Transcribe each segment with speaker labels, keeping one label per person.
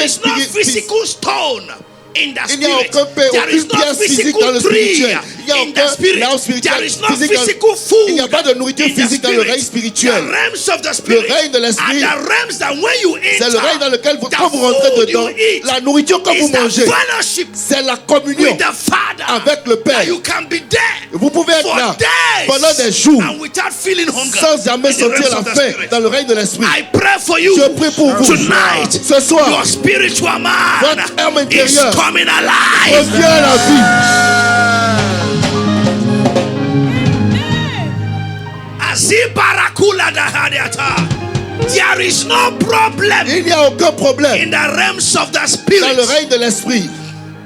Speaker 1: physical stone in the
Speaker 2: Il n'y a
Speaker 1: spirit.
Speaker 2: aucun pain,
Speaker 1: There is
Speaker 2: aucune
Speaker 1: no
Speaker 2: pierre physique dans
Speaker 1: physical
Speaker 2: le
Speaker 1: tree
Speaker 2: spirituel. Il n'y a
Speaker 1: in the
Speaker 2: aucun
Speaker 1: spirit.
Speaker 2: arbre spirituel
Speaker 1: There is no
Speaker 2: physique dans-
Speaker 1: physical food.
Speaker 2: Il n'y a pas de nourriture
Speaker 1: in the
Speaker 2: physique dans le
Speaker 1: spirit.
Speaker 2: règne spirituel.
Speaker 1: The realms of the spirit
Speaker 2: Le règne de l'esprit,
Speaker 1: are the realms that when you enter,
Speaker 2: c'est le règne dans lequel
Speaker 1: the
Speaker 2: quand vous rentrez
Speaker 1: food
Speaker 2: dedans,
Speaker 1: you eat
Speaker 2: la nourriture que
Speaker 1: is
Speaker 2: vous
Speaker 1: the
Speaker 2: mangez,
Speaker 1: fellowship
Speaker 2: c'est la communion
Speaker 1: with the Father.
Speaker 2: avec le Père.
Speaker 1: That you can be there
Speaker 2: Vous pouvez être
Speaker 1: for
Speaker 2: là
Speaker 1: days
Speaker 2: pendant des jours
Speaker 1: and without feeling hunger
Speaker 2: sans jamais
Speaker 1: in the
Speaker 2: sentir
Speaker 1: realms
Speaker 2: la
Speaker 1: of the
Speaker 2: faim
Speaker 1: spirit.
Speaker 2: dans le règne de l'esprit.
Speaker 1: I pray for you
Speaker 2: Je prie pour vous
Speaker 1: tonight.
Speaker 2: ce soir.
Speaker 1: Your spiritual man
Speaker 2: Votre âme
Speaker 1: is
Speaker 2: intérieure
Speaker 1: coming alive.
Speaker 2: Reviens à la vie.
Speaker 1: Azibarakula dahadiata. There is no problem
Speaker 2: Il n'y a aucun problème
Speaker 1: in the realms of the
Speaker 2: dans le
Speaker 1: spirit.
Speaker 2: règne de l'esprit.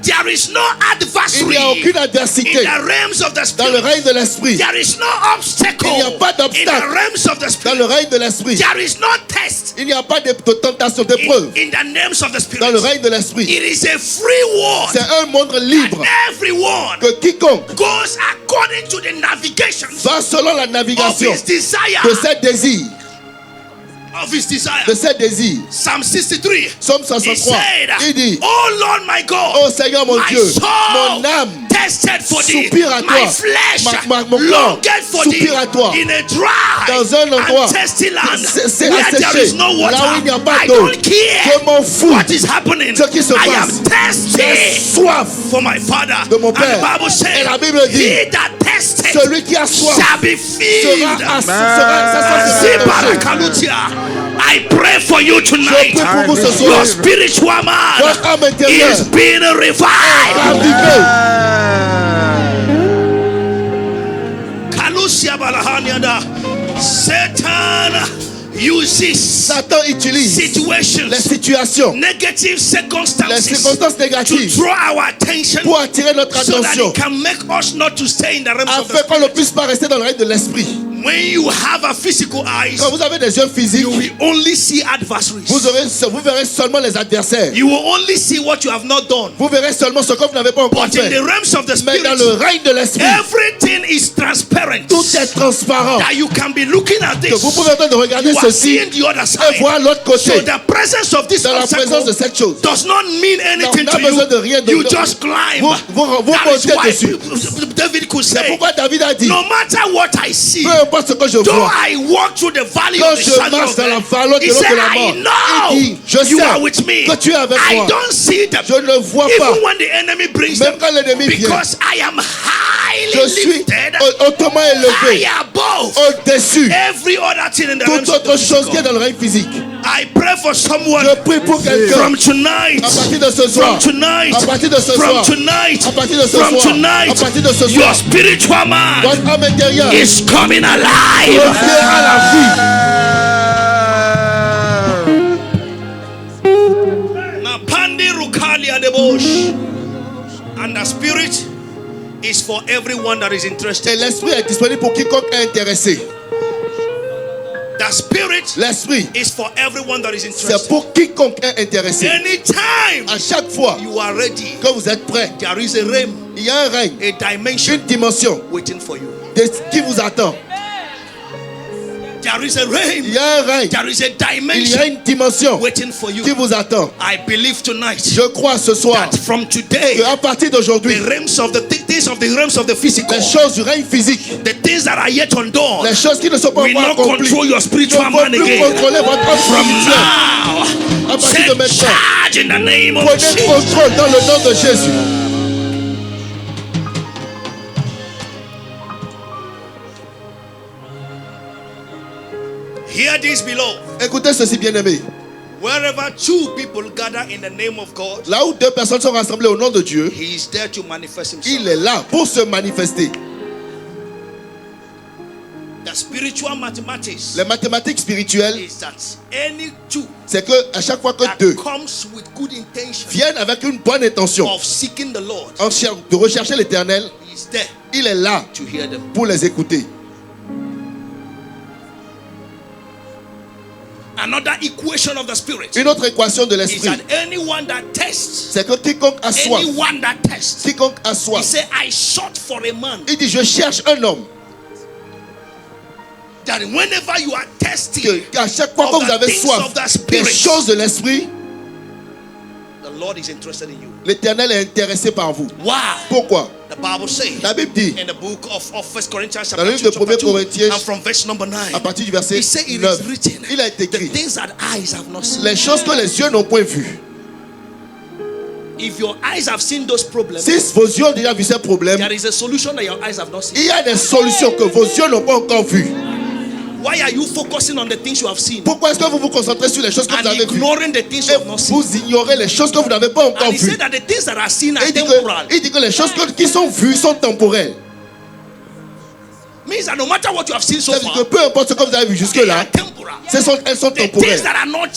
Speaker 1: There is no
Speaker 2: Il
Speaker 1: adversary
Speaker 2: n'y a aucune
Speaker 1: in
Speaker 2: adversité
Speaker 1: the realms of the
Speaker 2: dans le
Speaker 1: spirit.
Speaker 2: règne de l'esprit.
Speaker 1: There is no obstacle
Speaker 2: Il n'y a pas
Speaker 1: in the
Speaker 2: d'obstacle
Speaker 1: realms of the
Speaker 2: dans
Speaker 1: spirit.
Speaker 2: le règne de l'esprit.
Speaker 1: There is no test
Speaker 2: Il n'y a pas de tentation, d'épreuve
Speaker 1: in the names of the
Speaker 2: dans le
Speaker 1: spirit.
Speaker 2: règne de l'esprit.
Speaker 1: It is a free world.
Speaker 2: C'est un monde libre
Speaker 1: Everyone
Speaker 2: que quiconque
Speaker 1: goes according to the navigation
Speaker 2: va selon la
Speaker 1: of
Speaker 2: navigation
Speaker 1: his desire.
Speaker 2: de ses désirs.
Speaker 1: Of his desire.
Speaker 2: De ses désirs.
Speaker 1: Psalm 63.
Speaker 2: Psaume
Speaker 1: He
Speaker 2: 63.
Speaker 1: said,
Speaker 2: Il dit,
Speaker 1: oh Lord my God,
Speaker 2: oh Seigneur mon
Speaker 1: my
Speaker 2: Dieu,
Speaker 1: soul
Speaker 2: mon âme
Speaker 1: tested for thee,
Speaker 2: soupire à
Speaker 1: my
Speaker 2: toi.
Speaker 1: flesh
Speaker 2: Mon corps
Speaker 1: longed for thee
Speaker 2: soupire à toi.
Speaker 1: in a dry
Speaker 2: Dans un endroit
Speaker 1: and thirsty land
Speaker 2: c'est
Speaker 1: where there
Speaker 2: asséché,
Speaker 1: is no water.
Speaker 2: là où il n'y a pas
Speaker 1: I
Speaker 2: d'eau.
Speaker 1: don't care
Speaker 2: Je m'en fous
Speaker 1: what is happening.
Speaker 2: ce qui se
Speaker 1: I
Speaker 2: passe.
Speaker 1: am thirsty
Speaker 2: J'ai soif
Speaker 1: for my Father.
Speaker 2: de mon
Speaker 1: And
Speaker 2: Père.
Speaker 1: the Bible says,
Speaker 2: Et la Bible dit,
Speaker 1: he that tested
Speaker 2: celui qui a soif
Speaker 1: shall be filled. I pray for you tonight.
Speaker 2: Je prie pour vous ce soir.
Speaker 1: Your spiritual man
Speaker 2: Votre âme intérieure
Speaker 1: is being revived.
Speaker 2: ravivé.
Speaker 1: Kalusia balahaniada. Satan uses
Speaker 2: Satan utilise
Speaker 1: situations,
Speaker 2: les situations,
Speaker 1: negative
Speaker 2: les
Speaker 1: circumstances
Speaker 2: circonstances
Speaker 1: to
Speaker 2: négatives
Speaker 1: draw our attention
Speaker 2: pour attirer notre
Speaker 1: so that
Speaker 2: attention
Speaker 1: it can make us not to stay in the realms of the
Speaker 2: afin qu'on ne
Speaker 1: spirit.
Speaker 2: puisse pas rester dans le règne de l'esprit.
Speaker 1: When you have a physical eyes,
Speaker 2: Quand vous avez des yeux physiques,
Speaker 1: you will only see adversaries.
Speaker 2: vous verrez seulement les adversaires.
Speaker 1: You will only see what you have not done.
Speaker 2: Vous verrez seulement ce que vous n'avez pas encore
Speaker 1: But in
Speaker 2: fait.
Speaker 1: the realms of the
Speaker 2: Mais
Speaker 1: spirit,
Speaker 2: dans le règne de l'esprit,
Speaker 1: everything is transparent.
Speaker 2: tout est transparent.
Speaker 1: That you can be looking at
Speaker 2: Que
Speaker 1: this.
Speaker 2: vous pouvez en train de regarder
Speaker 1: You are
Speaker 2: ceci
Speaker 1: seeing the other
Speaker 2: et
Speaker 1: side.
Speaker 2: voir l'autre côté.
Speaker 1: So the presence of this
Speaker 2: Dans la présence de
Speaker 1: obstacle
Speaker 2: cette chose,
Speaker 1: does not mean anything
Speaker 2: n'a
Speaker 1: to
Speaker 2: besoin de rien.
Speaker 1: you. You just climb.
Speaker 2: Vous
Speaker 1: That is
Speaker 2: montez
Speaker 1: why
Speaker 2: dessus.
Speaker 1: David could
Speaker 2: C'est
Speaker 1: say,
Speaker 2: pourquoi David a dit,
Speaker 1: no matter what I see,
Speaker 2: peu importe ce que je
Speaker 1: though
Speaker 2: vois,
Speaker 1: I walk through the valley
Speaker 2: quand
Speaker 1: of the
Speaker 2: je
Speaker 1: shadow
Speaker 2: marche
Speaker 1: of
Speaker 2: dans la
Speaker 1: death,
Speaker 2: vallée de
Speaker 1: he
Speaker 2: l'eau
Speaker 1: said,
Speaker 2: de la
Speaker 1: I
Speaker 2: mort,
Speaker 1: know
Speaker 2: il dit, je
Speaker 1: you
Speaker 2: sais
Speaker 1: are with me.
Speaker 2: que tu es avec
Speaker 1: I
Speaker 2: moi.
Speaker 1: don't see them.
Speaker 2: Je ne vois pas.
Speaker 1: Even when the enemy brings
Speaker 2: Même
Speaker 1: them,
Speaker 2: quand l'ennemi vient,
Speaker 1: because I am highly
Speaker 2: je suis
Speaker 1: lifted,
Speaker 2: hautement élevé,
Speaker 1: high above
Speaker 2: au-dessus
Speaker 1: every other thing in the realms
Speaker 2: toute
Speaker 1: of the
Speaker 2: autre chose qui est
Speaker 1: physical.
Speaker 2: dans le règne physique.
Speaker 1: I pray for someone
Speaker 2: Je prie pour quelqu'un
Speaker 1: from tonight,
Speaker 2: à partir de ce soir,
Speaker 1: from tonight,
Speaker 2: à partir de ce
Speaker 1: from
Speaker 2: soir,
Speaker 1: tonight,
Speaker 2: à partir de ce
Speaker 1: from
Speaker 2: soir,
Speaker 1: tonight,
Speaker 2: à partir de ce
Speaker 1: your
Speaker 2: soir,
Speaker 1: spiritual man
Speaker 2: votre âme intérieure
Speaker 1: is coming alive.
Speaker 2: revient à la
Speaker 1: Napandi Rukali Adebosh. And the spirit is for everyone that is
Speaker 2: vie. Et
Speaker 1: interested.
Speaker 2: l'esprit est disponible pour quiconque est intéressé.
Speaker 1: The spirit
Speaker 2: L'esprit,
Speaker 1: is for everyone that is
Speaker 2: c'est
Speaker 1: interested.
Speaker 2: pour quiconque est intéressé.
Speaker 1: Anytime
Speaker 2: À chaque fois
Speaker 1: you are ready,
Speaker 2: que vous êtes prêt,
Speaker 1: there is a realm,
Speaker 2: il y a un règne,
Speaker 1: a dimension
Speaker 2: une dimension
Speaker 1: waiting for you.
Speaker 2: qui vous attend.
Speaker 1: There is a realm,
Speaker 2: Il y a un règne,
Speaker 1: there is a
Speaker 2: il y a
Speaker 1: dimension
Speaker 2: une dimension
Speaker 1: waiting for you.
Speaker 2: qui vous attend.
Speaker 1: I believe tonight
Speaker 2: Je crois ce soir
Speaker 1: that from today,
Speaker 2: qu'à partir d'aujourd'hui,
Speaker 1: the realms of the things of the realms of the physical,
Speaker 2: les choses du règne physique,
Speaker 1: the things that are yet undone,
Speaker 2: les choses qui ne sont pas
Speaker 1: will
Speaker 2: encore
Speaker 1: not
Speaker 2: accomplies,
Speaker 1: control your
Speaker 2: ne
Speaker 1: spiritual
Speaker 2: vont
Speaker 1: man
Speaker 2: plus
Speaker 1: again.
Speaker 2: contrôler votre âme
Speaker 1: From
Speaker 2: spirituelle.
Speaker 1: now,
Speaker 2: À partir de
Speaker 1: take
Speaker 2: maintenant,
Speaker 1: charge in the name of
Speaker 2: prenez
Speaker 1: Jesus.
Speaker 2: contrôle dans le nom de Jésus.
Speaker 1: Hear this, beloved.
Speaker 2: Écoutez ceci, bien-aimé.
Speaker 1: Wherever two people gather in the name of God,
Speaker 2: Là où deux personnes sont rassemblées au nom de Dieu,
Speaker 1: He is there to manifest Himself.
Speaker 2: il est là pour se manifester.
Speaker 1: The spiritual mathematics
Speaker 2: Les mathématiques spirituelles,
Speaker 1: is that any two
Speaker 2: c'est que à chaque fois que
Speaker 1: that
Speaker 2: deux
Speaker 1: comes with good intention
Speaker 2: viennent avec une bonne intention
Speaker 1: of seeking the Lord,
Speaker 2: de rechercher l'Éternel,
Speaker 1: He is there
Speaker 2: il est là
Speaker 1: to hear them.
Speaker 2: pour les écouter.
Speaker 1: Another equation of the Spirit
Speaker 2: Une autre équation de
Speaker 1: is
Speaker 2: l'esprit,
Speaker 1: that anyone that tests,
Speaker 2: c'est que quiconque a soif,
Speaker 1: anyone that tests,
Speaker 2: quiconque a
Speaker 1: He
Speaker 2: soif,
Speaker 1: said, I sought for a man
Speaker 2: il dit je cherche un homme.
Speaker 1: that whenever you are testing
Speaker 2: Que à chaque fois que
Speaker 1: of
Speaker 2: vous
Speaker 1: the
Speaker 2: avez
Speaker 1: things
Speaker 2: soif
Speaker 1: of the
Speaker 2: des
Speaker 1: Spirit,
Speaker 2: choses de l'esprit,
Speaker 1: The Lord is interested in you.
Speaker 2: L'Éternel est intéressé par vous.
Speaker 1: Why?
Speaker 2: Pourquoi?
Speaker 1: The Bible says
Speaker 2: La Bible dit,
Speaker 1: in the book of 1 Corinthians
Speaker 2: dans le
Speaker 1: chapter
Speaker 2: livre
Speaker 1: 2,
Speaker 2: de 1 Corinthiens,
Speaker 1: and from verse number 9,
Speaker 2: à partir du verset
Speaker 1: he said it
Speaker 2: 9,
Speaker 1: is written,
Speaker 2: il a été
Speaker 1: the
Speaker 2: écrit,
Speaker 1: things that eyes have not seen.
Speaker 2: les choses que les yeux n'ont point vues.
Speaker 1: If your eyes have seen those problems,
Speaker 2: Si vos yeux ont déjà vu ces problèmes,
Speaker 1: there is a solution that your eyes have not seen.
Speaker 2: il y a des solutions que vos yeux n'ont pas encore vues.
Speaker 1: Why are you focusing on the things you have seen
Speaker 2: Pourquoi est-ce que vous vous concentrez sur les choses que vous
Speaker 1: and
Speaker 2: avez vues
Speaker 1: ignoring the things you
Speaker 2: et
Speaker 1: have not seen?
Speaker 2: vous ignorez les choses que vous n'avez pas encore
Speaker 1: And he
Speaker 2: vues?
Speaker 1: said that the things that are seen are
Speaker 2: Il dit
Speaker 1: temporal.
Speaker 2: il dit que les choses qui sont vues sont temporelles.
Speaker 1: Means that no matter what you have seen so
Speaker 2: C'est-à-dire que
Speaker 1: far,
Speaker 2: peu importe ce que vous avez vu
Speaker 1: they
Speaker 2: jusque-là,
Speaker 1: are temporal.
Speaker 2: elles sont
Speaker 1: The things
Speaker 2: temporelles.
Speaker 1: that are not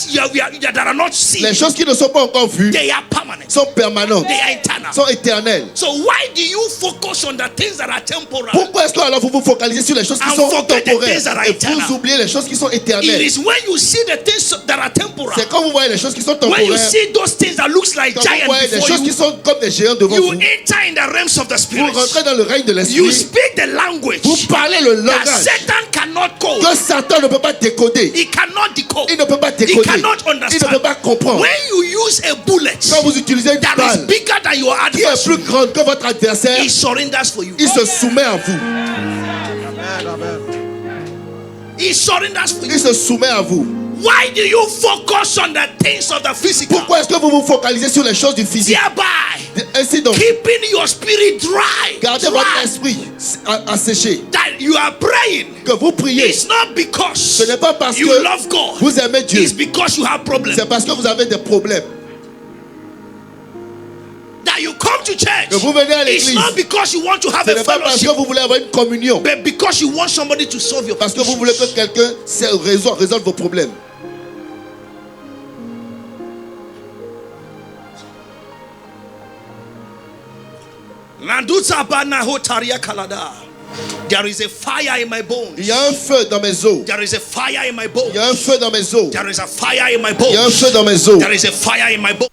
Speaker 1: that are not seen,
Speaker 2: Les choses qui ne sont pas encore vues
Speaker 1: they are permanent.
Speaker 2: sont permanentes,
Speaker 1: They are eternal.
Speaker 2: sont éternelles.
Speaker 1: So why do you focus on the things that are temporal?
Speaker 2: Pourquoi est-ce que alors vous vous focalisez sur les choses qui
Speaker 1: And
Speaker 2: sont
Speaker 1: forget the
Speaker 2: temporaires
Speaker 1: things that are
Speaker 2: et
Speaker 1: eternal.
Speaker 2: vous oubliez les choses qui sont
Speaker 1: It
Speaker 2: éternelles?
Speaker 1: is when you see the things that are temporal,
Speaker 2: C'est quand vous voyez les choses qui sont
Speaker 1: when you
Speaker 2: temporaires,
Speaker 1: see those things that looks like
Speaker 2: quand vous
Speaker 1: giants
Speaker 2: voyez les
Speaker 1: before
Speaker 2: choses qui
Speaker 1: you,
Speaker 2: sont comme des géants devant
Speaker 1: you
Speaker 2: vous,
Speaker 1: enter in the realms of the
Speaker 2: vous
Speaker 1: spirit.
Speaker 2: rentrez dans le règne de
Speaker 1: You
Speaker 2: l'esprit,
Speaker 1: speak the language
Speaker 2: vous parlez le
Speaker 1: that
Speaker 2: langage
Speaker 1: Satan cannot code.
Speaker 2: que Satan ne peut pas décoder.
Speaker 1: He cannot decode.
Speaker 2: Il ne peut pas
Speaker 1: He
Speaker 2: décoder.
Speaker 1: cannot
Speaker 2: Il ne peut
Speaker 1: understand.
Speaker 2: pas comprendre.
Speaker 1: When you use a bullet
Speaker 2: Quand vous utilisez une
Speaker 1: that is
Speaker 2: balle
Speaker 1: bigger than your
Speaker 2: qui est
Speaker 1: adversary,
Speaker 2: plus grande que votre adversaire,
Speaker 1: he surrenders for you.
Speaker 2: il se soumet à vous.
Speaker 1: He surrenders for
Speaker 2: Il
Speaker 1: you.
Speaker 2: se soumet à vous.
Speaker 1: Why do you focus on the things of the physical?
Speaker 2: Pourquoi est-ce que vous vous focalisez sur les choses du physique?
Speaker 1: Thereby
Speaker 2: Ainsi donc,
Speaker 1: keeping your spirit dry.
Speaker 2: gardez votre esprit asséché.
Speaker 1: That you are praying.
Speaker 2: Que vous priez.
Speaker 1: It's not because
Speaker 2: Ce n'est pas parce
Speaker 1: you
Speaker 2: que
Speaker 1: love God.
Speaker 2: vous aimez Dieu.
Speaker 1: It's because you have problems.
Speaker 2: C'est parce que vous avez des problèmes.
Speaker 1: That you come to church.
Speaker 2: Que vous venez à
Speaker 1: It's
Speaker 2: l'église.
Speaker 1: not because you want to have
Speaker 2: Ce
Speaker 1: a
Speaker 2: n'est pas parce que
Speaker 1: fellowship,
Speaker 2: vous voulez avoir une communion.
Speaker 1: but because you want somebody to solve your
Speaker 2: Parce que vous
Speaker 1: issues.
Speaker 2: voulez que quelqu'un résolve vos problèmes.
Speaker 1: There is a fire in my bones.
Speaker 2: Il y a un feu dans mes os.
Speaker 1: There is a fire in my bones.
Speaker 2: Il y a un feu dans mes os.
Speaker 1: There is a fire in my
Speaker 2: Il y a un
Speaker 1: bones.
Speaker 2: feu dans mes os.
Speaker 1: There is a fire in my bones.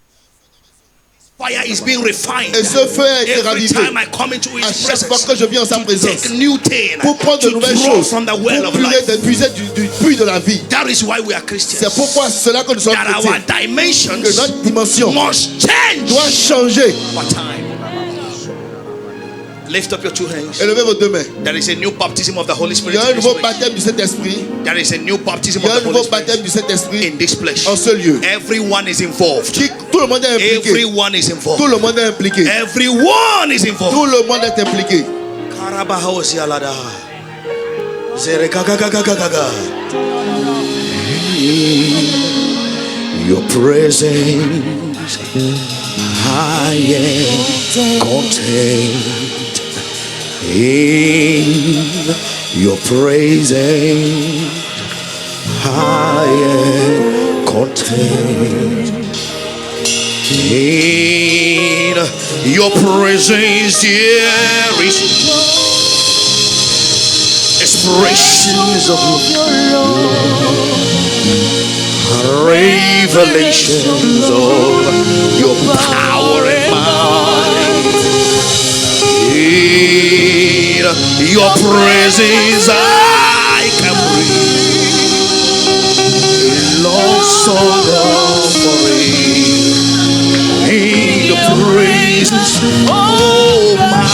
Speaker 1: Fire is being refined.
Speaker 2: Et ce feu a été
Speaker 1: Every
Speaker 2: ravivé.
Speaker 1: time I come into
Speaker 2: À
Speaker 1: His
Speaker 2: chaque fois
Speaker 1: presence,
Speaker 2: que je viens en sa présence,
Speaker 1: take new thing
Speaker 2: pour prendre de
Speaker 1: to
Speaker 2: nouvelles
Speaker 1: draw
Speaker 2: choses,
Speaker 1: from the well
Speaker 2: pour
Speaker 1: of life.
Speaker 2: puiser du puits de la vie.
Speaker 1: That is why we are Christians.
Speaker 2: C'est pourquoi cela que nous sommes
Speaker 1: That our
Speaker 2: chrétiens.
Speaker 1: dimensions
Speaker 2: Que notre dimension
Speaker 1: must change
Speaker 2: doit changer.
Speaker 1: over time. Lift up your two hands.
Speaker 2: Élevez vos deux mains.
Speaker 1: There is a new baptism of the Holy
Speaker 2: Il
Speaker 1: Spirit
Speaker 2: y a un
Speaker 1: in this
Speaker 2: nouveau
Speaker 1: place.
Speaker 2: baptême du Saint-Esprit.
Speaker 1: There is a new baptism
Speaker 2: Il y a
Speaker 1: of
Speaker 2: un
Speaker 1: the
Speaker 2: nouveau
Speaker 1: Holy
Speaker 2: baptême
Speaker 1: Spirit
Speaker 2: du Saint-Esprit
Speaker 1: in this place.
Speaker 2: en ce lieu.
Speaker 1: Everyone is involved.
Speaker 2: Tout le monde est impliqué.
Speaker 1: Everyone is
Speaker 2: Tout
Speaker 1: involved.
Speaker 2: le monde est impliqué.
Speaker 1: Everyone is involved.
Speaker 2: Tout le monde est impliqué.
Speaker 1: Karabahosi alada. Zerekagagagagaga. Your presence, I am contained in your presence. I am contained in your presence. There is expressions of your love, revelations of your power and might. In your presence I can breathe. Long song offering. In the praises, oh my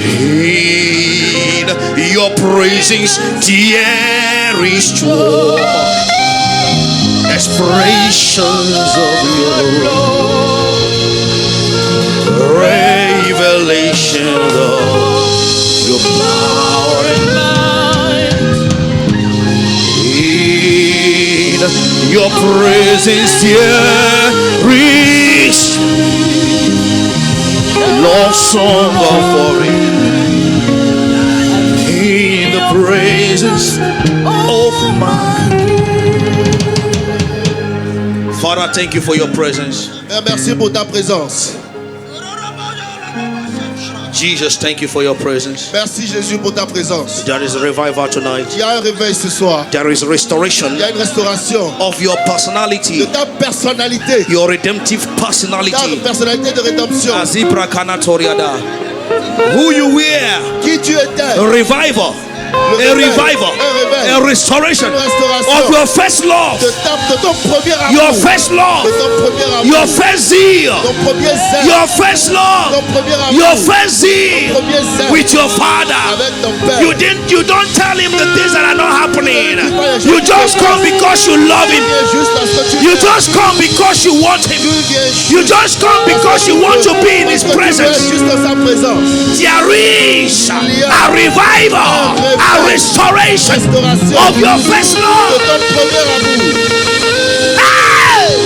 Speaker 1: King. In your presence there is joy. Expressions of your love, revelation of your power and might. In your presence there is love song offering. In the praises of my Father, thank you for your presence.
Speaker 2: Merci pour ta présence.
Speaker 1: Jesus, thank you for your presence.
Speaker 2: Merci Jésus pour ta présence.
Speaker 1: There is a revival tonight.
Speaker 2: Il y a un réveil ce soir.
Speaker 1: There is restoration
Speaker 2: Il y a une restauration
Speaker 1: of your personality,
Speaker 2: de ta personnalité.
Speaker 1: your redemptive
Speaker 2: Ta
Speaker 1: personality.
Speaker 2: personnalité de rédemption.
Speaker 1: Azibra Kanatoriada. Who you were,
Speaker 2: Qui tu étais.
Speaker 1: a revival a revival, a restoration of your first love,
Speaker 2: de ton premier amour,
Speaker 1: your first love,
Speaker 2: de ton premier amour,
Speaker 1: your first zeal,
Speaker 2: ton premier zèle,
Speaker 1: your first love,
Speaker 2: ton premier amour,
Speaker 1: your first zeal
Speaker 2: ton premier zèle
Speaker 1: with your father.
Speaker 2: avec ton père.
Speaker 1: You don't tell him the things that are not happening. You just come because you love him.
Speaker 2: Tu viens juste parce que tu
Speaker 1: You
Speaker 2: l'aimes.
Speaker 1: just come because you want him.
Speaker 2: Tu viens juste
Speaker 1: You just come because you want to be in his
Speaker 2: parce que tu veux
Speaker 1: presence.
Speaker 2: être juste dans sa présence.
Speaker 1: There is a revival, a restoration
Speaker 2: Restauration
Speaker 1: of your first
Speaker 2: de
Speaker 1: love.
Speaker 2: ton premier amour.
Speaker 1: Hey!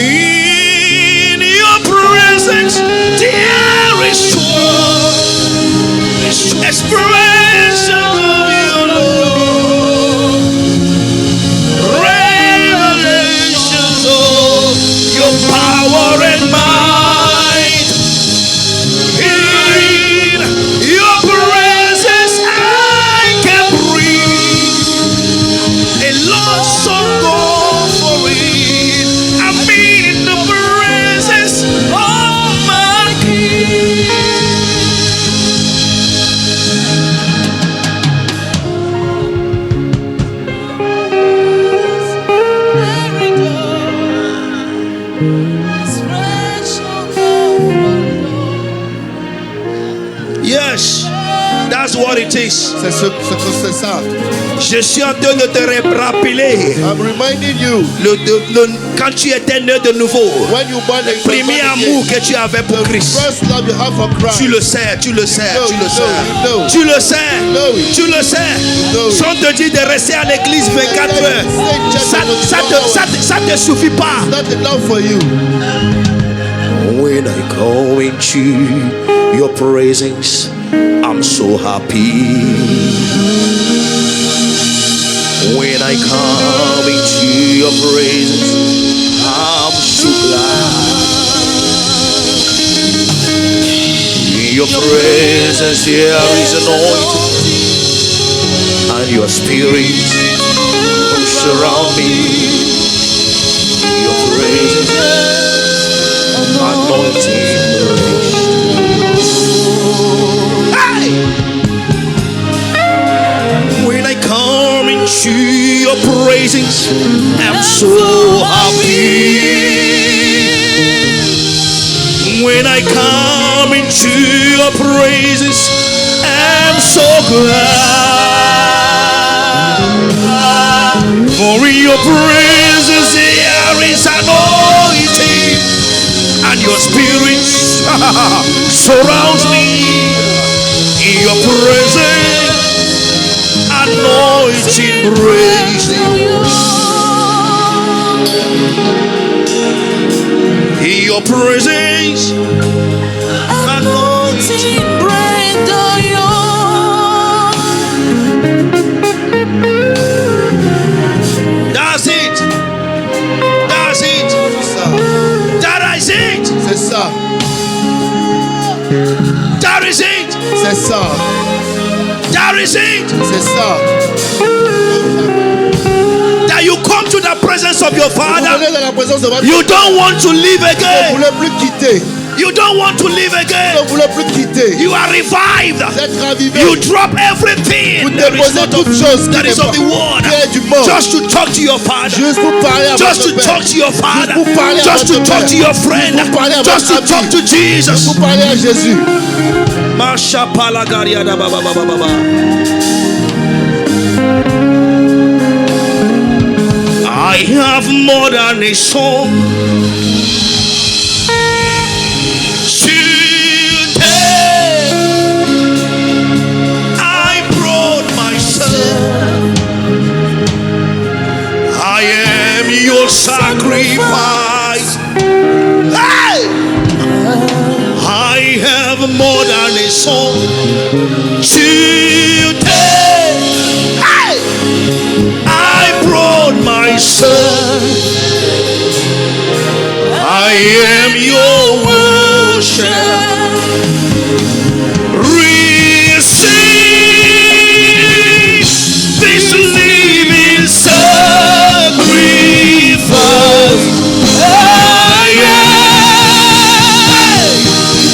Speaker 1: In your presence, there is joy, expression of your love, revelations of your power and might. In your presence, I can breathe a love song offering. I'm in the presence of my King. Yes, that's what it is.
Speaker 2: C'est ça.
Speaker 1: Je suis en train de te rappeler
Speaker 2: I'm reminding you,
Speaker 1: quand tu étais né de nouveau,
Speaker 2: when you born again,
Speaker 1: premier amour que tu avais pour
Speaker 2: the
Speaker 1: Christ.
Speaker 2: first love you have for Christ.
Speaker 1: Tu le sais, tu le sais,
Speaker 2: You know,
Speaker 1: tu le
Speaker 2: you
Speaker 1: sais.
Speaker 2: know.
Speaker 1: Tu le sais,
Speaker 2: know it.
Speaker 1: tu le sais.
Speaker 2: know it.
Speaker 1: Si on te dit de rester à l'église 24 heures, ça te suffit pas.
Speaker 2: Not enough for you.
Speaker 1: When I go into your presence, I'm so happy. When I come into your presence, I'm so glad. In your presence there is anointing, and your spirit will surround me. In your presence, anointing. Hey! When I come into your presence, I'm so happy. When I come into your presence, I'm so glad. For in your presence there is anointing, and your spirit surrounds me. In your presence, anointing breaks the yoke. In your presence, anointing breaks the yoke. That's it. That's it. That is it.
Speaker 2: C'est ça.
Speaker 1: That is it.
Speaker 2: C'est ça.
Speaker 1: That is it.
Speaker 2: C'est ça.
Speaker 1: That you come to the presence of your
Speaker 2: Vous
Speaker 1: Father.
Speaker 2: venez dans la présence de votre
Speaker 1: You don't want to live
Speaker 2: Vous ne
Speaker 1: again.
Speaker 2: voulez plus quitter.
Speaker 1: You don't want to live
Speaker 2: Vous
Speaker 1: again.
Speaker 2: ne voulez plus quitter.
Speaker 1: You are revived.
Speaker 2: Vous êtes ravivé.
Speaker 1: You drop everything
Speaker 2: Vous
Speaker 1: that is
Speaker 2: déposez
Speaker 1: not
Speaker 2: toute
Speaker 1: of,
Speaker 2: chose
Speaker 1: that
Speaker 2: qui
Speaker 1: is
Speaker 2: n'est
Speaker 1: of the world,
Speaker 2: qui est du monde.
Speaker 1: just to talk to your Father.
Speaker 2: Juste pour parler à
Speaker 1: Just to
Speaker 2: votre
Speaker 1: talk
Speaker 2: Père.
Speaker 1: to your Father.
Speaker 2: Pour parler à
Speaker 1: Just to
Speaker 2: votre
Speaker 1: talk
Speaker 2: Père.
Speaker 1: to your friend.
Speaker 2: Pour parler à
Speaker 1: Just to
Speaker 2: votre
Speaker 1: talk
Speaker 2: ami.
Speaker 1: to Jesus.
Speaker 2: Pour parler à Jésus.
Speaker 1: Masha palagariada baba baba baba. have more than a song. Today I brought myself. I am your sacrifice. Hey! I have more than a song. Today hey! I brought myself. I am your worship. Receive this living sacrifice. I am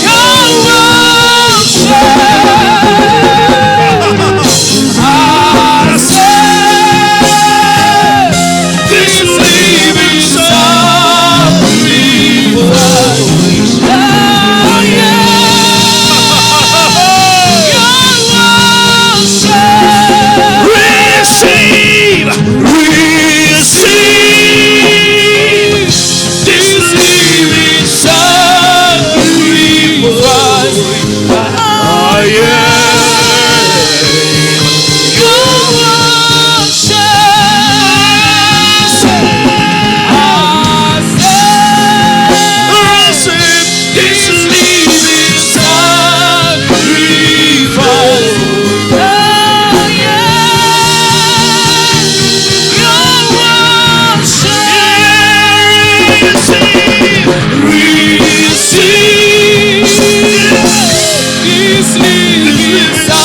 Speaker 1: your worship. I say this living sacrifice. I am your worship. Receive this living sacrifice. I am your worship. Receive this living sacrifice.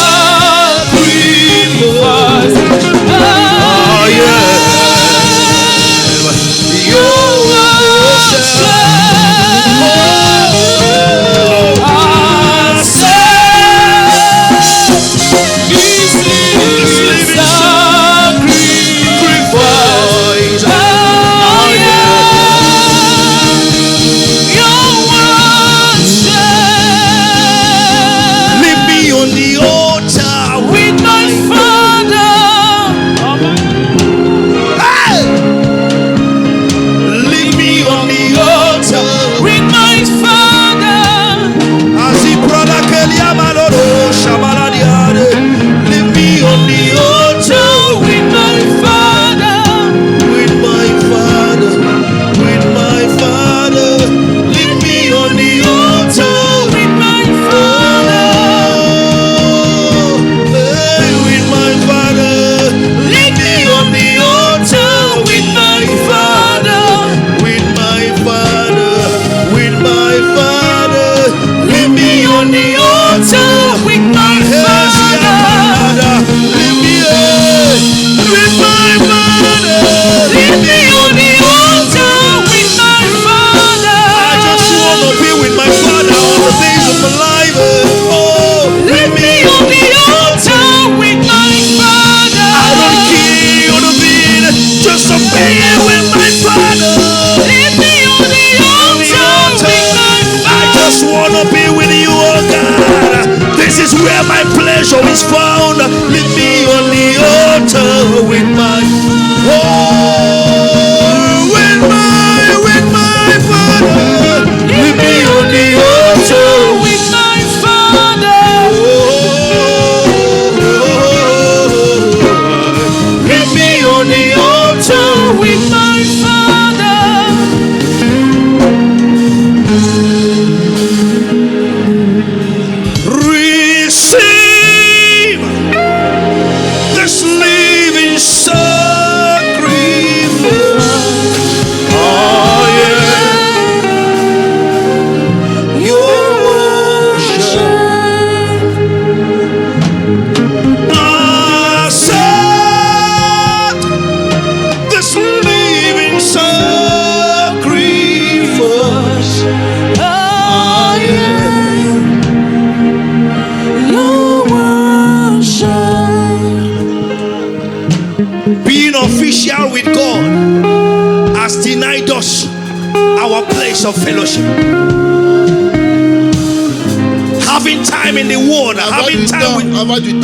Speaker 1: Where my pleasure is found, leave me on the altar with my with my Father. Leave me on the altar with my Father. Leave me on the altar with my Father. Receive this living sacrifice. I am your worship. Accept this living sacrifice. I am your worship. Being official with God has denied us our place of fellowship. Having time in the word, having time with,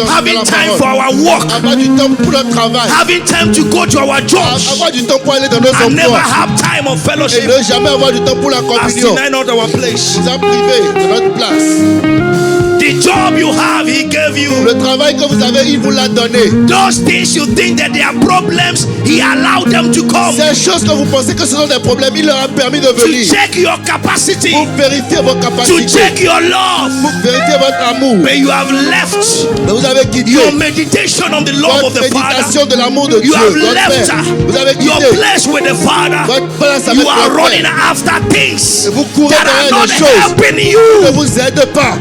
Speaker 1: having time for our work,
Speaker 2: avoir du temps pour notre travail,
Speaker 1: having time to go to our jobs,
Speaker 2: avoir du temps pour aller dans nos
Speaker 1: and never
Speaker 2: emplois,
Speaker 1: have time of
Speaker 2: et
Speaker 1: fellowship.
Speaker 2: ne jamais avoir du temps pour la
Speaker 1: Has
Speaker 2: communion.
Speaker 1: denied not our place.
Speaker 2: Vous a privé de notre place.
Speaker 1: The job you have, He gave you.
Speaker 2: Le travail que vous avez, il vous l'a donné.
Speaker 1: Those things you think that they are problems, He allowed them to come.
Speaker 2: Ces choses que vous pensez que ce sont des problèmes, il leur a permis de
Speaker 1: To
Speaker 2: venir.
Speaker 1: check your capacity,
Speaker 2: Pour vérifier vos
Speaker 1: to
Speaker 2: capacités,
Speaker 1: check your love.
Speaker 2: pour vérifier votre amour.
Speaker 1: But you have left
Speaker 2: Mais vous avez quitté
Speaker 1: your meditation on the love of
Speaker 2: votre
Speaker 1: the Father.
Speaker 2: méditation de l'amour de Dieu,
Speaker 1: You have
Speaker 2: votre
Speaker 1: left
Speaker 2: Père. Vous avez
Speaker 1: your
Speaker 2: quitté
Speaker 1: place with the Father.
Speaker 2: votre place avec
Speaker 1: You are
Speaker 2: le
Speaker 1: running
Speaker 2: Père.
Speaker 1: after things
Speaker 2: Et vous courez
Speaker 1: that are
Speaker 2: derrière
Speaker 1: not
Speaker 2: des choses
Speaker 1: helping
Speaker 2: qui ne
Speaker 1: you.
Speaker 2: vous aident pas.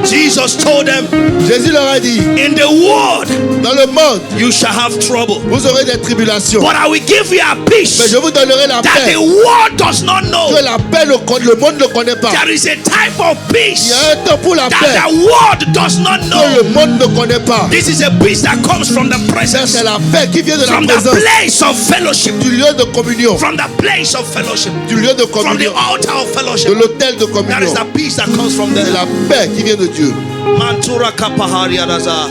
Speaker 1: Jesus told them,
Speaker 2: Jésus leur a dit,
Speaker 1: in the world
Speaker 2: dans le monde,
Speaker 1: you shall have trouble,
Speaker 2: vous aurez des tribulations.
Speaker 1: but I will give you a
Speaker 2: Mais
Speaker 1: peace
Speaker 2: je vous donnerai la
Speaker 1: that
Speaker 2: paix.
Speaker 1: the world does not know.
Speaker 2: Que la paix, le monde ne connaît pas.
Speaker 1: There is a type of
Speaker 2: Il
Speaker 1: peace
Speaker 2: y a un temps pour la
Speaker 1: that
Speaker 2: paix
Speaker 1: the world does not
Speaker 2: que
Speaker 1: know.
Speaker 2: le monde ne connaît pas.
Speaker 1: This is a peace that comes from the
Speaker 2: Ça,
Speaker 1: presence,
Speaker 2: c'est la paix qui vient de la
Speaker 1: from the
Speaker 2: présence,
Speaker 1: place of fellowship,
Speaker 2: du lieu de communion,
Speaker 1: from the place of fellowship,
Speaker 2: du lieu de
Speaker 1: from the
Speaker 2: communion,
Speaker 1: altar of
Speaker 2: de
Speaker 1: fellowship.
Speaker 2: l'autel de
Speaker 1: That
Speaker 2: communion.
Speaker 1: is the peace that comes from
Speaker 2: C'est
Speaker 1: there.
Speaker 2: la paix qui vient de Dieu.
Speaker 1: Mantura kapahari adaza.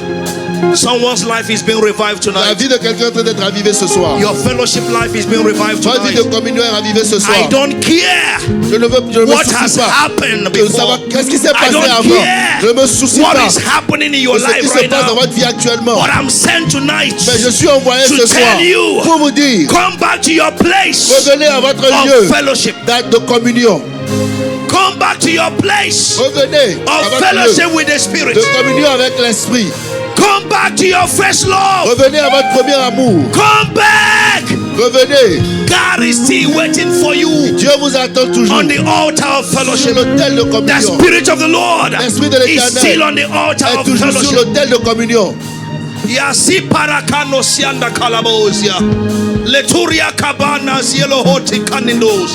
Speaker 1: Someone's life is being revived
Speaker 2: La
Speaker 1: tonight.
Speaker 2: vie de quelqu'un est en train d'être ravivée ce soir.
Speaker 1: Your fellowship life is being revived
Speaker 2: Votre vie de
Speaker 1: tonight.
Speaker 2: communion est ravivée ce
Speaker 1: I
Speaker 2: soir.
Speaker 1: don't care
Speaker 2: Je ne me
Speaker 1: what
Speaker 2: soucie
Speaker 1: has
Speaker 2: pas
Speaker 1: happened
Speaker 2: de
Speaker 1: before.
Speaker 2: savoir qu'est-ce qui s'est
Speaker 1: I
Speaker 2: passé
Speaker 1: don't
Speaker 2: avant.
Speaker 1: care
Speaker 2: Je ne me soucie
Speaker 1: what
Speaker 2: pas
Speaker 1: is happening in your
Speaker 2: de ce qui
Speaker 1: life
Speaker 2: se
Speaker 1: right
Speaker 2: passe dans
Speaker 1: now.
Speaker 2: votre vie actuellement.
Speaker 1: But I'm sent tonight
Speaker 2: Mais je suis envoyé
Speaker 1: to
Speaker 2: ce soir
Speaker 1: tell you,
Speaker 2: pour vous dire,
Speaker 1: come back to your place
Speaker 2: revenez à votre
Speaker 1: of
Speaker 2: lieu
Speaker 1: fellowship.
Speaker 2: de communion.
Speaker 1: Come back to your place
Speaker 2: Revenez à
Speaker 1: of
Speaker 2: votre
Speaker 1: fellowship
Speaker 2: lieu
Speaker 1: with the Spirit.
Speaker 2: de communion avec l'Esprit.
Speaker 1: Come back to your first love.
Speaker 2: Revenez à votre premier amour.
Speaker 1: Come back.
Speaker 2: Revenez.
Speaker 1: God is still waiting for you
Speaker 2: Dieu vous attend toujours
Speaker 1: on the altar of
Speaker 2: sur
Speaker 1: fellowship.
Speaker 2: l'autel de
Speaker 1: The
Speaker 2: communion.
Speaker 1: Spirit of the Lord
Speaker 2: L'Esprit de
Speaker 1: is
Speaker 2: l'Éternel
Speaker 1: still on the altar
Speaker 2: est
Speaker 1: of
Speaker 2: toujours sur
Speaker 1: fellowship.
Speaker 2: l'autel de communion.
Speaker 1: Yasi parakano sianda kalabozia. Leturia kabana zielo hoti kanindos.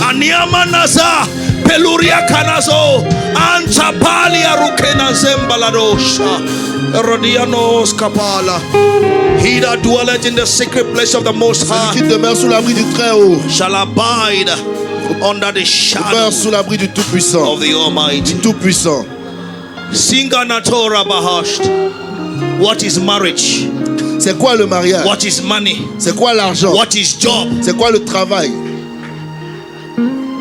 Speaker 1: Aniama naza peluria kanazo. Anchapalia rukena zembaladosha. Rodianos kapala. He that dwelleth in the secret place of the Most
Speaker 2: Celui
Speaker 1: High
Speaker 2: qui demeure sous l'abri du Très-Haut
Speaker 1: shall abide under the shadow
Speaker 2: demeure sous l'abri du Tout-Puissant.
Speaker 1: of the Almighty.
Speaker 2: Tout-Puissant.
Speaker 1: Singa Torah bahasht. What is marriage?
Speaker 2: C'est quoi le mariage?
Speaker 1: What is money?
Speaker 2: C'est quoi l'argent?
Speaker 1: What is job?
Speaker 2: C'est quoi le travail?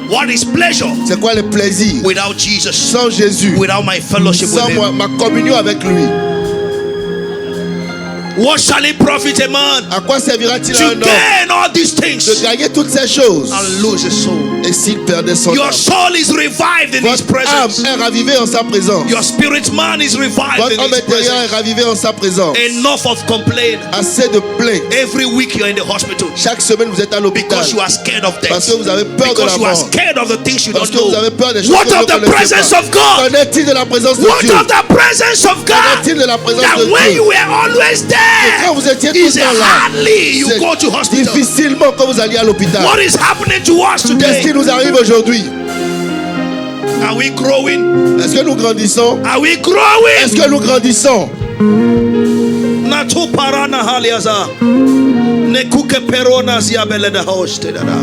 Speaker 1: What is pleasure?
Speaker 2: C'est quoi le plaisir?
Speaker 1: Without Jesus,
Speaker 2: Sans Jésus,
Speaker 1: without my fellowship with
Speaker 2: sans
Speaker 1: Him,
Speaker 2: ma communion avec lui,
Speaker 1: what shall it profit a man
Speaker 2: à quoi servira-t-il à
Speaker 1: to
Speaker 2: un homme
Speaker 1: gain all these
Speaker 2: de
Speaker 1: things
Speaker 2: gagner toutes ces choses
Speaker 1: and lose his soul?
Speaker 2: et s'il perdait son
Speaker 1: Your
Speaker 2: âme?
Speaker 1: soul is revived in His
Speaker 2: Votre âme
Speaker 1: presence.
Speaker 2: est ravivée en sa présence.
Speaker 1: Your spirit man is revived
Speaker 2: Votre
Speaker 1: in
Speaker 2: homme
Speaker 1: His
Speaker 2: intérieur est
Speaker 1: presence.
Speaker 2: ravivé en sa présence.
Speaker 1: Enough of complaint.
Speaker 2: Assez de plaintes.
Speaker 1: Every week you're in the hospital
Speaker 2: Chaque semaine, vous êtes à l'hôpital
Speaker 1: because you are scared of
Speaker 2: parce
Speaker 1: death.
Speaker 2: que vous avez peur de
Speaker 1: Because
Speaker 2: la
Speaker 1: you are
Speaker 2: mort.
Speaker 1: scared of the things you
Speaker 2: Parce
Speaker 1: don't
Speaker 2: que vous avez
Speaker 1: know.
Speaker 2: peur des choses
Speaker 1: What
Speaker 2: que vous
Speaker 1: of
Speaker 2: ne
Speaker 1: the
Speaker 2: connaissez
Speaker 1: presence
Speaker 2: pas.
Speaker 1: of God?
Speaker 2: Qu'en est-il de la présence de
Speaker 1: What
Speaker 2: Dieu?
Speaker 1: of the presence of
Speaker 2: Qu'en
Speaker 1: God?
Speaker 2: est-il de la présence
Speaker 1: That
Speaker 2: de
Speaker 1: when
Speaker 2: Dieu?
Speaker 1: you were always
Speaker 2: Et
Speaker 1: there,
Speaker 2: quand vous étiez tout
Speaker 1: it's
Speaker 2: le temps là,
Speaker 1: hardly you
Speaker 2: c'est
Speaker 1: go to hospital.
Speaker 2: difficilement quand vous alliez à l'hôpital.
Speaker 1: What is happening to us
Speaker 2: Qu'est-ce
Speaker 1: today?
Speaker 2: qui nous arrive aujourd'hui?
Speaker 1: Are we growing?
Speaker 2: Est-ce que nous grandissons?
Speaker 1: Are we
Speaker 2: Est-ce
Speaker 1: growing?
Speaker 2: que nous grandissons?
Speaker 1: Natu parana haliaza. Nekuke perona ziabeleda hostedada.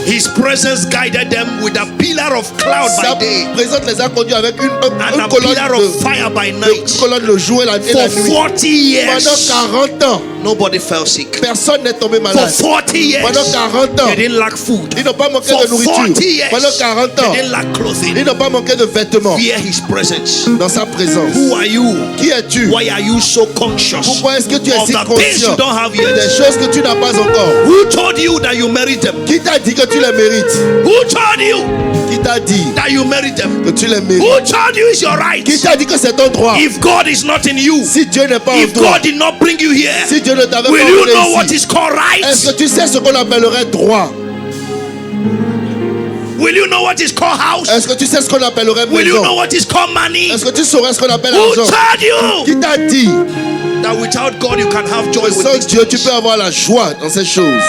Speaker 1: His presence guided them with a pillar of cloud
Speaker 2: Sa
Speaker 1: by day
Speaker 2: présence les a conduits avec
Speaker 1: and a
Speaker 2: colonne
Speaker 1: pillar of fire by night.
Speaker 2: le jour et la
Speaker 1: For
Speaker 2: nuit.
Speaker 1: 40 years,
Speaker 2: Pendant 40 ans,
Speaker 1: nobody fell sick.
Speaker 2: personne n'est tombé
Speaker 1: For
Speaker 2: malade.
Speaker 1: 40 years,
Speaker 2: Pendant 40 ans,
Speaker 1: they didn't lack food.
Speaker 2: ils n'ont pas manqué
Speaker 1: For
Speaker 2: de
Speaker 1: 40
Speaker 2: nourriture.
Speaker 1: years,
Speaker 2: Pendant 40 ans,
Speaker 1: they didn't lack clothing.
Speaker 2: ils n'ont pas manqué de vêtements.
Speaker 1: Fear His presence.
Speaker 2: Dans sa présence.
Speaker 1: Who are you?
Speaker 2: Qui es-tu?
Speaker 1: Why are you so conscious
Speaker 2: Pourquoi est-ce que tu es
Speaker 1: of
Speaker 2: si
Speaker 1: the things you
Speaker 2: conscient
Speaker 1: don't have
Speaker 2: des
Speaker 1: yet?
Speaker 2: choses que tu n'as pas encore?
Speaker 1: Who told you that you merit them?
Speaker 2: Qui t'a dit que tu les mérites?
Speaker 1: Who told you
Speaker 2: Qui t'a dit
Speaker 1: that you merit them?
Speaker 2: que tu les mérites?
Speaker 1: Who told you it's your right?
Speaker 2: Qui t'a dit que c'est ton droit?
Speaker 1: If God is not in you,
Speaker 2: Si Dieu n'est pas en
Speaker 1: if
Speaker 2: toi,
Speaker 1: God did not bring you here,
Speaker 2: si Dieu ne t'avait
Speaker 1: will
Speaker 2: pas
Speaker 1: you
Speaker 2: emmené
Speaker 1: know what
Speaker 2: ici,
Speaker 1: is called
Speaker 2: est-ce
Speaker 1: right?
Speaker 2: que tu sais ce qu'on appellerait droit?
Speaker 1: Will you know what is called house?
Speaker 2: Est-ce que tu sais ce qu'on appellerait
Speaker 1: Will you know
Speaker 2: maison?
Speaker 1: what is called money?
Speaker 2: Est-ce que tu saurais ce qu'on appelle
Speaker 1: Who
Speaker 2: argent?
Speaker 1: told you
Speaker 2: Qui t'a dit
Speaker 1: that without God you can have joy
Speaker 2: que
Speaker 1: with
Speaker 2: sans
Speaker 1: these
Speaker 2: Dieu tu
Speaker 1: things?
Speaker 2: peux avoir la joie dans ces choses?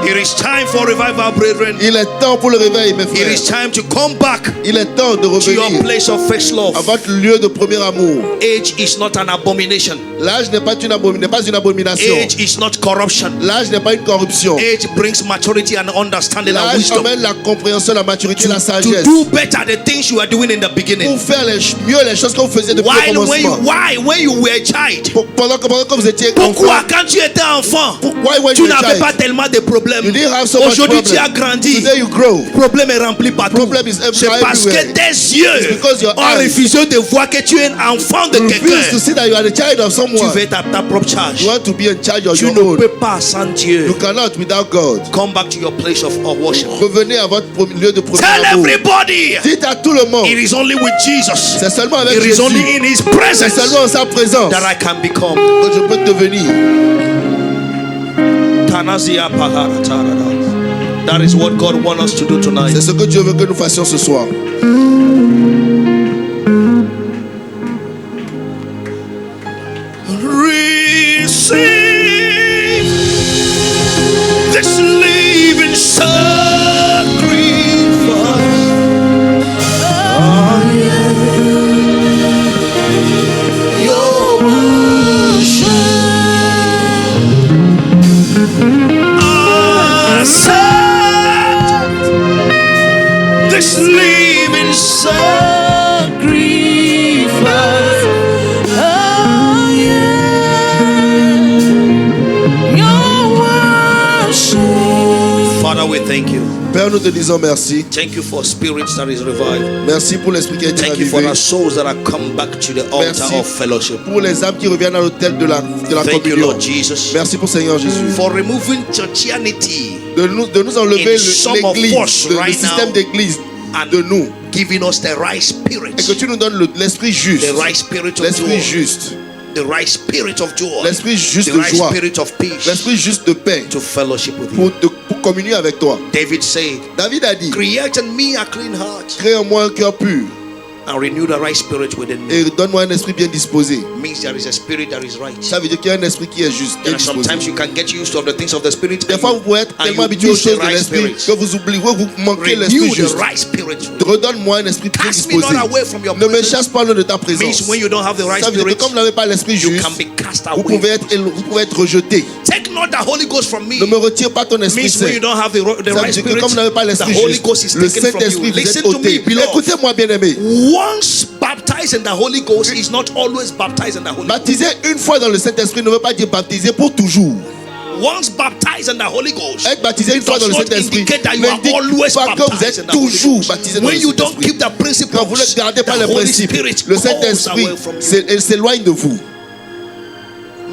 Speaker 1: It is time for revival, brethren.
Speaker 2: Il est temps pour le réveil, mes
Speaker 1: It
Speaker 2: frères.
Speaker 1: is time to come back
Speaker 2: Il est temps de
Speaker 1: to your
Speaker 2: revenir
Speaker 1: place of first
Speaker 2: à
Speaker 1: love.
Speaker 2: votre lieu de premier amour.
Speaker 1: Age is not an abomination.
Speaker 2: L'âge n'est pas une abomination.
Speaker 1: Age is not corruption.
Speaker 2: L'âge n'est pas une corruption.
Speaker 1: Age brings maturity and understanding and
Speaker 2: L'âge
Speaker 1: wisdom.
Speaker 2: amène la compréhension, la maturité, la
Speaker 1: To
Speaker 2: sagesse.
Speaker 1: do better the things you are doing in the beginning.
Speaker 2: Pour faire mieux les choses que vous faisiez depuis le commencement.
Speaker 1: When you were a child?
Speaker 2: Pendant que vous étiez
Speaker 1: Pourquoi
Speaker 2: enfant,
Speaker 1: quand tu étais enfant,
Speaker 2: when
Speaker 1: tu
Speaker 2: you were a
Speaker 1: n'avais
Speaker 2: child,
Speaker 1: pas tellement de problèmes?
Speaker 2: you didn't have so much
Speaker 1: Aujourd'hui, tu
Speaker 2: problem.
Speaker 1: as grandi.
Speaker 2: Today you grow.
Speaker 1: Le problème est rempli partout.
Speaker 2: Problem is
Speaker 1: C'est parce que
Speaker 2: everywhere.
Speaker 1: tes
Speaker 2: It's
Speaker 1: yeux
Speaker 2: because your
Speaker 1: ont
Speaker 2: eyes
Speaker 1: refusé de voir que tu es un enfant de
Speaker 2: refuse to
Speaker 1: quelqu'un.
Speaker 2: see that you are the child of
Speaker 1: Tu
Speaker 2: someone.
Speaker 1: veux être à ta propre charge.
Speaker 2: You want to be in charge of
Speaker 1: Tu
Speaker 2: your
Speaker 1: ne
Speaker 2: own.
Speaker 1: peux pas sans Dieu.
Speaker 2: You cannot without God.
Speaker 1: Come back to your place of worship.
Speaker 2: Revenez à votre lieu de premier
Speaker 1: Tell
Speaker 2: amour.
Speaker 1: everybody
Speaker 2: Dites à tout le monde,
Speaker 1: it is only with Jesus.
Speaker 2: c'est seulement avec
Speaker 1: It is
Speaker 2: Jésus,
Speaker 1: only in His
Speaker 2: c'est
Speaker 1: presence
Speaker 2: seulement en sa présence
Speaker 1: that I can become.
Speaker 2: que je peux devenir.
Speaker 1: Tanazia Pahara Tarada. That is what God wants us to do tonight.
Speaker 2: C'est ce que Dieu veut que nous fassions ce soir.
Speaker 1: Receive this living sacrifice. Your worship. Accept this living sacrifice. Father, we thank you.
Speaker 2: Père, nous te disons merci.
Speaker 1: Thank you for spirits that is revived.
Speaker 2: Merci pour l'esprit qui a été
Speaker 1: Thank you for
Speaker 2: ravivé.
Speaker 1: the souls that have come back to the altar
Speaker 2: Merci.
Speaker 1: of fellowship.
Speaker 2: Pour les âmes qui reviennent à l'autel de la
Speaker 1: Thank you,
Speaker 2: communion.
Speaker 1: Lord Jesus,
Speaker 2: Merci pour Seigneur Jésus.
Speaker 1: for removing churchianity
Speaker 2: De nous enlever
Speaker 1: in some of
Speaker 2: l'église,
Speaker 1: us
Speaker 2: le
Speaker 1: right
Speaker 2: système
Speaker 1: now,
Speaker 2: d'église
Speaker 1: and
Speaker 2: de nous.
Speaker 1: giving us the right spirit,
Speaker 2: Et que tu nous donnes l'esprit juste.
Speaker 1: the right spirit of
Speaker 2: L'esprit
Speaker 1: joy,
Speaker 2: juste.
Speaker 1: the right spirit of joy,
Speaker 2: L'esprit juste
Speaker 1: the
Speaker 2: de
Speaker 1: right
Speaker 2: joie.
Speaker 1: spirit of peace
Speaker 2: L'esprit juste de paix.
Speaker 1: to fellowship with you.
Speaker 2: Pour communier avec toi.
Speaker 1: David said,
Speaker 2: David a dit,
Speaker 1: create in me a clean heart
Speaker 2: crée en moi un cœur pur
Speaker 1: and renew the right spirit within me.
Speaker 2: et donne-moi un esprit bien disposé.
Speaker 1: Means there is a spirit that is right.
Speaker 2: Ça veut dire qu'il y a un esprit qui est juste, bien
Speaker 1: There are
Speaker 2: disposé.
Speaker 1: sometimes you can get used to the things of the spirit.
Speaker 2: Des fois, vous pouvez être
Speaker 1: and
Speaker 2: tellement
Speaker 1: you
Speaker 2: habitué aux
Speaker 1: miss the
Speaker 2: choses de
Speaker 1: right
Speaker 2: l'esprit
Speaker 1: spirit.
Speaker 2: que vous oubliez, vous manquez
Speaker 1: Renew
Speaker 2: l'esprit
Speaker 1: the
Speaker 2: juste.
Speaker 1: right spirit.
Speaker 2: Redonne-moi un esprit bien
Speaker 1: Cast me
Speaker 2: disposé.
Speaker 1: not away from your
Speaker 2: Ne me
Speaker 1: presence.
Speaker 2: chasse pas loin de ta
Speaker 1: Means
Speaker 2: présence.
Speaker 1: when you don't have the right
Speaker 2: Ça veut dire que
Speaker 1: spirit,
Speaker 2: comme vous n'avez pas l'esprit
Speaker 1: you
Speaker 2: juste,
Speaker 1: can be cast
Speaker 2: vous
Speaker 1: away.
Speaker 2: pouvez être rejeté.
Speaker 1: Take not the Holy Ghost from me.
Speaker 2: Ne me retire pas ton esprit
Speaker 1: Means when
Speaker 2: saint.
Speaker 1: you don't have the
Speaker 2: Ça
Speaker 1: right
Speaker 2: veut dire que
Speaker 1: spirit,
Speaker 2: comme vous n'avez pas
Speaker 1: the
Speaker 2: l'esprit
Speaker 1: Holy
Speaker 2: juste,
Speaker 1: Ghost is
Speaker 2: le
Speaker 1: taken from you.
Speaker 2: Saint-Esprit vous
Speaker 1: Listen
Speaker 2: êtes
Speaker 1: to me,
Speaker 2: ôté.
Speaker 1: beloved.
Speaker 2: Écoutez-moi, bien-aimé.
Speaker 1: Once baptized in the Holy Ghost is not always baptized in the Holy Ghost.
Speaker 2: Baptiser une fois dans le Saint-Esprit ne veut pas dire baptiser pour toujours.
Speaker 1: Once baptized in the Holy Ghost
Speaker 2: Être baptisé une fois dans
Speaker 1: does
Speaker 2: le
Speaker 1: not
Speaker 2: Saint-Esprit
Speaker 1: indicate that you are
Speaker 2: n'indique
Speaker 1: always
Speaker 2: pas que vous
Speaker 1: baptized in
Speaker 2: êtes
Speaker 1: the Holy
Speaker 2: toujours
Speaker 1: Ghost.
Speaker 2: baptisé dans
Speaker 1: When
Speaker 2: le
Speaker 1: you don't
Speaker 2: Saint-Esprit.
Speaker 1: keep the principles,
Speaker 2: Quand vous ne gardez pas
Speaker 1: the
Speaker 2: les
Speaker 1: Holy
Speaker 2: principes,
Speaker 1: Spirit
Speaker 2: le
Speaker 1: goes
Speaker 2: Saint-Esprit
Speaker 1: away from you.
Speaker 2: s'éloigne de vous.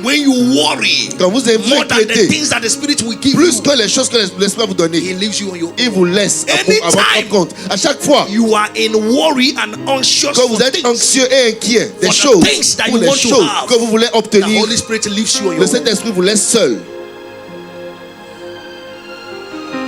Speaker 1: When you worry
Speaker 2: Quand vous êtes
Speaker 1: more than the
Speaker 2: inquiété,
Speaker 1: things that the Spirit will give
Speaker 2: plus
Speaker 1: you,
Speaker 2: que les choses que l'Esprit va vous
Speaker 1: He
Speaker 2: donner,
Speaker 1: leaves you on your own.
Speaker 2: il vous laisse à votre
Speaker 1: Anytime
Speaker 2: compte. À chaque fois
Speaker 1: You are in worry and anxious
Speaker 2: que vous
Speaker 1: for
Speaker 2: êtes
Speaker 1: things,
Speaker 2: anxieux et inquiet des
Speaker 1: For the
Speaker 2: choses,
Speaker 1: things that
Speaker 2: pour
Speaker 1: you
Speaker 2: les
Speaker 1: want to
Speaker 2: choses
Speaker 1: have,
Speaker 2: que vous voulez
Speaker 1: the
Speaker 2: obtenir,
Speaker 1: Holy Spirit leaves you on
Speaker 2: le
Speaker 1: your own.
Speaker 2: Saint-Esprit vous laisse seul.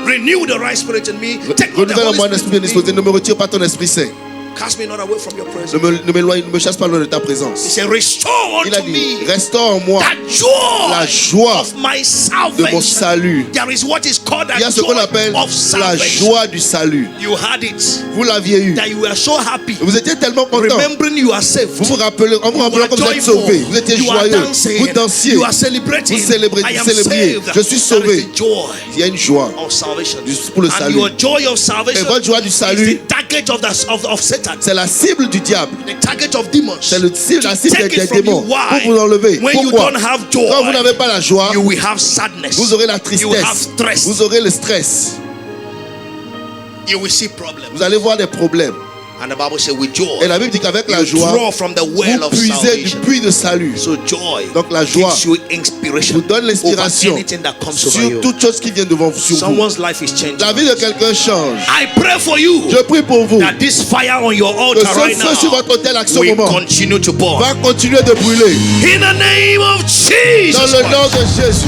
Speaker 1: Renew the right spirit in me. Take not the
Speaker 2: Renouvelle-moi un
Speaker 1: Holy
Speaker 2: esprit bien
Speaker 1: Spirit
Speaker 2: disposé.
Speaker 1: in
Speaker 2: Ne me retire pas ton Esprit Saint.
Speaker 1: me. Cast me not away from your presence.
Speaker 2: Ne me chasse pas loin de ta
Speaker 1: He
Speaker 2: présence.
Speaker 1: said, restore
Speaker 2: Il a
Speaker 1: unto
Speaker 2: dit,
Speaker 1: me
Speaker 2: restaure en moi
Speaker 1: that joy
Speaker 2: la joie
Speaker 1: of my
Speaker 2: de mon
Speaker 1: salvation.
Speaker 2: salut.
Speaker 1: There is what is called
Speaker 2: Il y a
Speaker 1: a
Speaker 2: ce qu'on
Speaker 1: joy
Speaker 2: appelle
Speaker 1: of
Speaker 2: la
Speaker 1: salvation.
Speaker 2: joie du salut.
Speaker 1: You had it.
Speaker 2: Vous l'aviez eu.
Speaker 1: That you were so happy.
Speaker 2: Vous étiez tellement content.
Speaker 1: Remembering you are saved.
Speaker 2: Vous vous rappelez, en vous
Speaker 1: You
Speaker 2: rappelant
Speaker 1: are
Speaker 2: que vous êtes
Speaker 1: joyful.
Speaker 2: sauvés. Vous étiez
Speaker 1: You are
Speaker 2: joyeux.
Speaker 1: dancing.
Speaker 2: Vous dansiez.
Speaker 1: You are celebrating.
Speaker 2: Vous célébrez,
Speaker 1: I am
Speaker 2: célébriez.
Speaker 1: saved.
Speaker 2: Je suis
Speaker 1: That
Speaker 2: sauvé.
Speaker 1: is the joy
Speaker 2: Il y a une joie
Speaker 1: of salvation.
Speaker 2: pour le
Speaker 1: And
Speaker 2: salut.
Speaker 1: your joy of salvation
Speaker 2: Et votre joie du
Speaker 1: is
Speaker 2: salut,
Speaker 1: the target of Satan.
Speaker 2: c'est la cible du diable.
Speaker 1: The target of demons.
Speaker 2: C'est la cible
Speaker 1: Take
Speaker 2: des
Speaker 1: it from
Speaker 2: démons.
Speaker 1: you. Why?
Speaker 2: Pour vous enlever.
Speaker 1: When you
Speaker 2: Pourquoi?
Speaker 1: don't have
Speaker 2: Quand vous
Speaker 1: joy,
Speaker 2: n'avez pas la joie,
Speaker 1: you will have sadness.
Speaker 2: vous aurez la
Speaker 1: You will have
Speaker 2: tristesse.
Speaker 1: stress.
Speaker 2: Vous aurez le stress.
Speaker 1: You will see problems.
Speaker 2: Vous allez voir des problèmes.
Speaker 1: And the Bible says with joy,
Speaker 2: Et la Bible dit qu'avec la
Speaker 1: you
Speaker 2: joie,
Speaker 1: draw from the well
Speaker 2: vous
Speaker 1: of
Speaker 2: puisez du
Speaker 1: salvation.
Speaker 2: puits de salut.
Speaker 1: So joy
Speaker 2: Donc la joie
Speaker 1: gives you inspiration
Speaker 2: vous donne l'inspiration
Speaker 1: over anything that comes over
Speaker 2: sur
Speaker 1: you.
Speaker 2: toute chose qui vient devant vous.
Speaker 1: Someone's life is changing.
Speaker 2: La vie de quelqu'un change.
Speaker 1: I pray for you
Speaker 2: Je prie pour vous.
Speaker 1: that this fire on your
Speaker 2: Que
Speaker 1: altar
Speaker 2: ce
Speaker 1: right
Speaker 2: feu sur
Speaker 1: now
Speaker 2: votre autel à ce
Speaker 1: will
Speaker 2: moment
Speaker 1: continue to burn.
Speaker 2: va continuer de brûler.
Speaker 1: In the name of Jesus
Speaker 2: Dans le nom
Speaker 1: Christ.
Speaker 2: de Jésus.